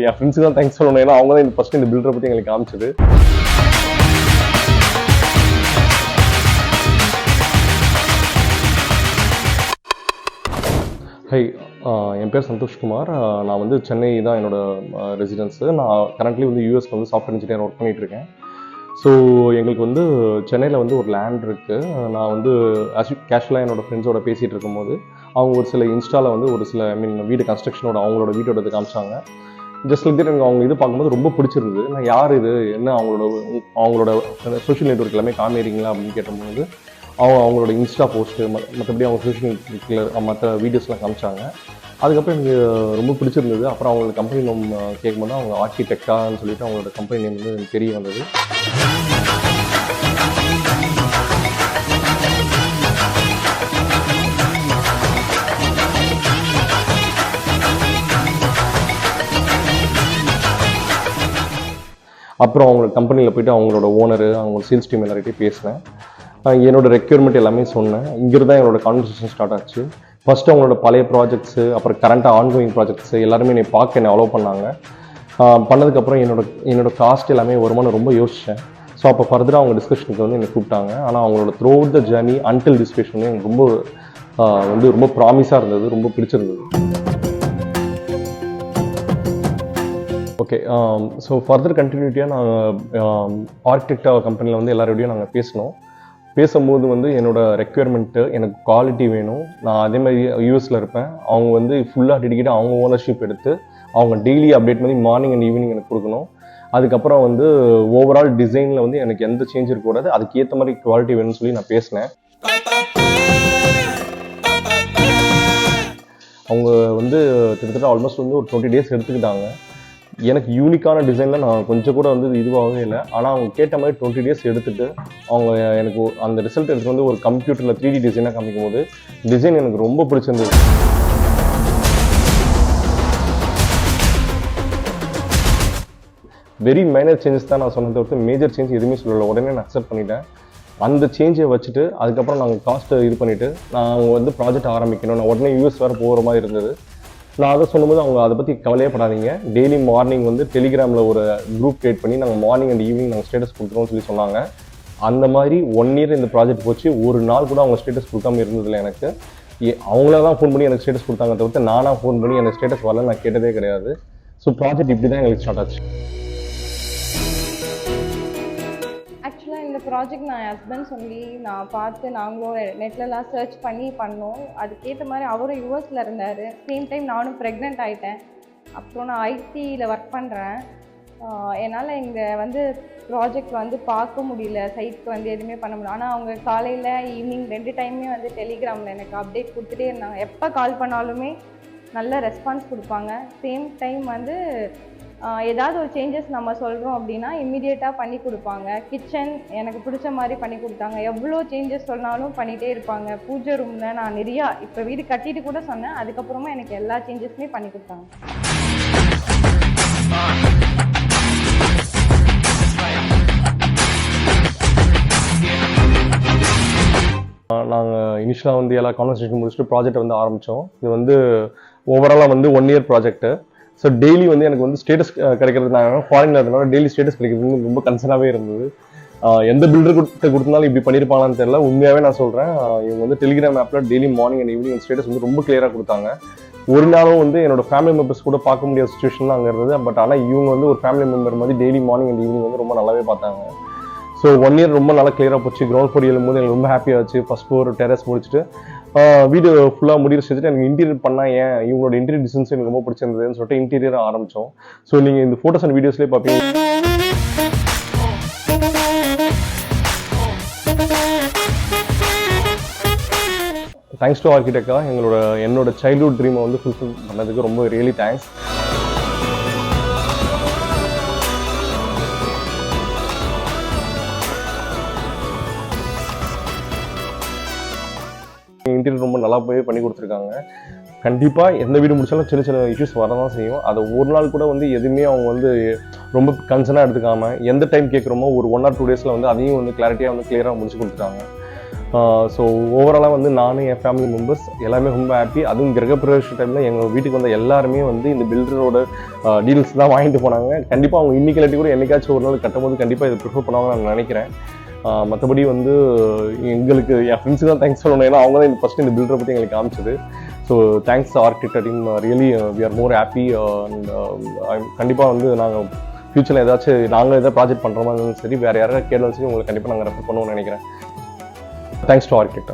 என் ஃப்ரெண்ட்ஸுக்கு தான் தேங்க்ஸ் சொல்லணும். ஏன்னா அவங்க தான் இந்த ஃபர்ஸ்ட் இந்த பில்டரை பற்றி எங்களுக்கு காமிச்சது. ஹை, என் பேர் சந்தோஷ்குமார். நான் வந்து சென்னை தான் என்னோட ரெசிடென்ஸு. நான் கரண்ட்லி வந்து யூஎஸ்க்கு வந்து சாஃப்ட்வேர் இன்ஜினியர் ஒர்க் பண்ணிகிட்ருக்கேன். ஸோ எங்களுக்கு வந்து சென்னையில் வந்து ஒரு லேண்ட் இருக்குது. நான் வந்து கேஷுவலாக என்னோடய ஃப்ரெண்ட்ஸோட பேசிகிட்டு இருக்கும்போது அவங்க ஒரு சில இன்ஸ்டாவில் வந்து ஒரு சில வீடு கன்ஸ்ட்ரக்ஷனோட அவங்களோட வீட்டோட இது காமிச்சாங்க. ஜஸ்ட் லைக் எனக்கு அவங்க இது பார்க்கும்போது ரொம்ப பிடிச்சிருந்தது. நான் யார் இது, என்ன அவங்களோட சோஷியல் நெட்வொர்க் எல்லாமே காமிக்கிறீங்களா அப்படின்னு கேட்டபோது அவங்களோட இன்ஸ்டா போஸ்ட்டு மற்றபடி அவங்க சோஷியல் நெட்வொர்க்கில் மற்ற வீடியோஸ்லாம் காமிச்சாங்க. அதுக்கப்புறம் எனக்கு ரொம்ப பிடிச்சிருந்தது. அப்புறம் அவங்களோட கம்பெனி நேம் கேட்கும்போது அவங்க ஆர்கிடெக்டான்னு சொல்லிட்டு அவங்களோட கம்பெனி நேம் வந்து எனக்கு தெரிய வந்தது. அப்புறம் அவங்களோட கம்பெனியில் போய்ட்டு அவங்களோட ஓனரு, அவங்களோட சேல்ஸ் டீம் எல்லார்கிட்டையும் பேசினேன். என்னோட ரெக்யர்மெண்ட் எல்லாமே சொன்னேன். இங்கிருந்து தான் என்னோட கான்வர்சேஷன் ஸ்டார்ட் ஆச்சு. ஃபஸ்ட்டு அவங்களோட பழைய ப்ராஜெக்ட்ஸு, அப்புறம் கரண்ட்டாக ஆன்கோயிங் ப்ராஜெக்ட்ஸு எல்லாருமே என்னை பார்க்க என்னை அலோவ் பண்ணாங்க. பண்ணதுக்கப்புறம் என்னோட காஸ்ட் எல்லாமே வருமானம் ரொம்ப யோசித்தேன். ஸோ அப்போ ஃபர்தராக அவங்க டிஸ்கஷனுக்கு வந்து என்னை கூப்பிட்டாங்க. ஆனால் அவங்களோட through out the journey until discussion எனக்கு ரொம்ப ப்ராமிஸாக இருந்தது, ரொம்ப பிடிச்சிருந்தது. ஓகே, ஸோ ஃபர்தர் கண்டினியூட்டியாக நாங்கள் ஆர்கிடெக்டாக கம்பெனியில் வந்து எல்லாரோடையும் நாங்கள் பேசும்போது வந்து என்னோடய ரெக்யர்மெண்ட்டு எனக்கு குவாலிட்டி வேணும். நான் அதே மாதிரி யூஎஸில் இருப்பேன். அவங்க வந்து ஃபுல்லாக டெடிக்கேட்டாக அவங்க ஓனர்ஷிப் எடுத்து அவங்க டெய்லி அப்டேட் பண்ணி மார்னிங் அண்ட் ஈவினிங் எனக்கு கொடுக்கணும். அதுக்கப்புறம் வந்து ஓவரால் டிசைனில் வந்து எனக்கு எந்த சேஞ்ச் இருக்கக்கூடாது, அதுக்கு ஏற்ற மாதிரி குவாலிட்டி வேணும்னு சொல்லி நான் பேசினேன். அவங்க வந்து கிட்டத்தட்ட ஆல்மோஸ்ட் வந்து ஒரு 20 days எடுத்துக்கிட்டாங்க. எனக்கு யூனிக்கான டிசைனில் நான் கொஞ்சம் கூட வந்து இதுவாகவே இல்லை. ஆனால் அவங்க கேட்ட மாதிரி 20 days எடுத்துகிட்டு அவங்க எனக்கு அந்த ரிசல்ட் எடுத்து வந்து ஒரு கம்ப்யூட்டரில் 3D டிசைனாக காமிக்கும் போது டிசைன் எனக்கு ரொம்ப பிடிச்சிருந்தது. வெரி மைனர் சேஞ்சஸ் தான் நான் சொன்னதை தவிர்த்து மேஜர் சேஞ்ச் எதுவுமே சொல்லலை. உடனே நான் அக்செப்ட் பண்ணிட்டேன். அந்த சேஞ்சை வச்சுட்டு அதுக்கப்புறம் நாங்கள் காஸ்ட்டை இது பண்ணிவிட்டு நான் வந்து ப்ராஜெக்ட் ஆரம்பிக்கணும். நான் உடனே யூஎஸ் வேறு போகிற மாதிரி இருந்தது. நான் அதை சொல்லும்போது அவங்க அதை பற்றி கவலையப்படாதீங்க, டெய்லி மார்னிங் வந்து டெலிகிராமில் ஒரு குரூப் கிரியேட் பண்ணி நாங்கள் மார்னிங் அண்ட் ஈவினிங் நாங்கள் ஸ்டேட்டஸ் கொடுக்குறோம்னு சொல்லி சொன்னாங்க. அந்த மாதிரி 1 year இந்த ப்ராஜெக்ட் போச்சு. ஒரு நாள் கூட அவங்க ஸ்டேட்டஸ் கொடுக்காம இருந்ததில்லை. எனக்கு அவங்கள தான் ஃபோன் பண்ணி எனக்கு ஸ்டேட்டஸ் கொடுத்தாங்க தவிர்த்து நானாக ஃபோன் பண்ணி எனக்கு ஸ்டேட்டஸ் வரல நான் கேட்டதே கிடையாது. ஸோ ப்ராஜெக்ட் இப்படி தான் எங்களுக்கு ஸ்டார்ட் ஆச்சு. இந்த ப்ராஜெக்ட் நான் என் ஹஸ்பண்ட் சொல்லி நான் பார்த்து நாங்களும் நெட்லலாம் சர்ச் பண்ணி பண்ணோம். அதுக்கேற்ற மாதிரி அவரும் யூஎஸில் இருந்தார். சேம் டைம் நானும் ப்ரெக்னென்ட் ஆகிட்டேன். அப்புறம் நான் ஐடியில் ஒர்க் பண்ணுறேன். என்னால் இங்கே வந்து ப்ராஜெக்ட் வந்து பார்க்க முடியல, சைட்க்கு வந்து எதுவுமே பண்ண முடியல. ஆனால் அவங்க காலையில் ஈவினிங் 2 டைமே வந்து டெலிகிராமில் எனக்கு அப்டேட் கொடுத்துட்டே இருந்தாங்க. எப்போ கால் பண்ணாலுமே நல்ல ரெஸ்பான்ஸ் கொடுப்பாங்க. சேம் டைம் வந்து ஏதாவது ஒரு சேஞ்சஸ் நம்ம சொல்கிறோம் அப்படின்னா இம்மிடியேட்டாக பண்ணி கொடுப்பாங்க. கிச்சன் எனக்கு பிடிச்ச மாதிரி பண்ணி கொடுத்தாங்க. எவ்வளோ சேஞ்சஸ் சொன்னாலும் பண்ணிகிட்டே இருப்பாங்க. பூஜை ரூமில் நான் நிறையா இப்போ வீடு கட்டிட்டு கூட சொன்னேன். அதுக்கப்புறமா எனக்கு எல்லா சேஞ்சஸுமே பண்ணி கொடுத்தாங்க. நாங்கள் இனிஷியலாக வந்து எல்லா கான்வர்சேஷன் முடிச்சுட்டு ப்ராஜெக்டை வந்து ஆரம்பித்தோம். இது வந்து ஓவராலாக வந்து 1 year ப்ராஜெக்ட்டு. ஸோ டெய்லி வந்து எனக்கு வந்து ஸ்டேட்டஸ் கிடைக்கிறது, நான் ஃபாரினில் இருந்தனால டெய்லி ஸ்டேட்டஸ் கிடைக்கிறது ரொம்ப கன்சர்னாகவே இருந்தது. எந்த பில்டர் கொடுத்தாலும் இப்படி பண்ணியிருப்பாங்களான்னு தெரியல. உண்மையாகவே நான் சொல்கிறேன், இவங்க வந்து டெலிகிராம் ஆப்பில் daily morning and evening status வந்து ரொம்ப கிளியராக கொடுத்தாங்க. ஒரு நாளும் வந்து என்னோட ஃபேமிலி மெம்பர்ஸ் கூட பார்க்க முடியாத சுச்சுவேஷன்லாம் அங்கே இருந்தது. பட் ஆனால் இவங்க வந்து ஒரு ஃபேமிலி மெம்பர் மாதிரி டெய்லி மார்னிங் அண்ட் ஈவினிங் வந்து ரொம்ப நல்லாவே பார்த்தாங்க. ஸோ 1 year ரொம்ப நல்லா கிளியராக போச்சு. கிரவுண்ட் ஃப்ளோர் எழும்போது எனக்கு ரொம்ப ஹாப்பியாக ஆச்சு. ஃபர்ஸ்ட் ஃப்ளோர் டெரஸ் முடிச்சுட்டு வீடு ஃபுல்லாக முடிகிற செஞ்சுட்டு எனக்கு இன்டீரியர் பண்ணால் இவங்களோட இன்டீரியர் டிசைன்ஸ் எனக்கு ரொம்ப பிடிச்சிருந்ததுன்னு சொல்லிட்டு இன்டீரியர் ஆரம்பித்தோம். ஸோ நீங்கள் இந்த ஃபோட்டோஸ் அண்ட் வீடியோஸ்லேயே பார்ப்பீங்க. தேங்க்ஸ் டு ஆர்கிடெக்டா என்னோட சைல்ட்ஹுட் ட்ரீமை வந்து ஃபுல்ஃபில் பண்ணதுக்கு ரொம்ப ரியலி தேங்க்ஸ். இன்டீரியர் ரொம்ப நல்லா பண்ணி கொடுத்துருக்காங்க. கண்டிப்பாக எந்த வீடு முடிச்சாலும் சின்ன சின்ன இஷ்யூஸ் வரதான் செய்யும். அதை ஒரு நாள் கூட வந்து எதுவுமே அவங்க வந்து ரொம்ப கன்சர்னாக எடுத்துக்காமல் எந்த டைம் கேட்குறோமோ ஒரு 1 or 2 days வந்து அதையும் வந்து கிளாரிட்டியாக வந்து கிளியராக முடிச்சு கொடுத்துட்டாங்க. ஸோ ஓவராலாக வந்து நானும் என் ஃபேமிலி மெம்பர்ஸ் எல்லாமே ரொம்ப ஹாப்பி. அதுவும் கிரகப்பிரவேச டைமில் எங்கள் வீட்டுக்கு வந்த எல்லாருமே வந்து இந்த பில்டரோட டீல்ஸ் தான் வாங்கிட்டு போனாங்க. கண்டிப்பாக அவங்க இன்னைக்கு இல்லாட்டி கூட என்னைக்காச்சும் ஒரு நாள் கட்டும்போது கண்டிப்பாக இதை ப்ரிஃபர் பண்ணுவாங்கன்னு நான் நினைக்கிறேன். மற்றபடி வந்து எங்களுக்கு என் ஃப்ரெண்ட்ஸுக்கு தான் தேங்க்ஸ் சொல்லணும். ஏன்னா அவங்க தான் ஃபஸ்ட்டு இந்த பில்டரை பற்றி எங்களுக்கு காமிச்சது. So thanks architect team, really we are more happy. And கண்டிப்பாக வந்து நாங்கள் ஃப்யூச்சரில் ஏதாச்சும் நாங்கள் எதாவது ப்ராஜெக்ட் பண்ணுற மாதிரி இருந்தாலும் சரி, வேறு யாராவது கேட்டாலும் சரி உங்களுக்கு கண்டிப்பாக நாங்கள் ரெஃபர் பண்ணுவோம்னு நினைக்கிறேன். Thanks to architect.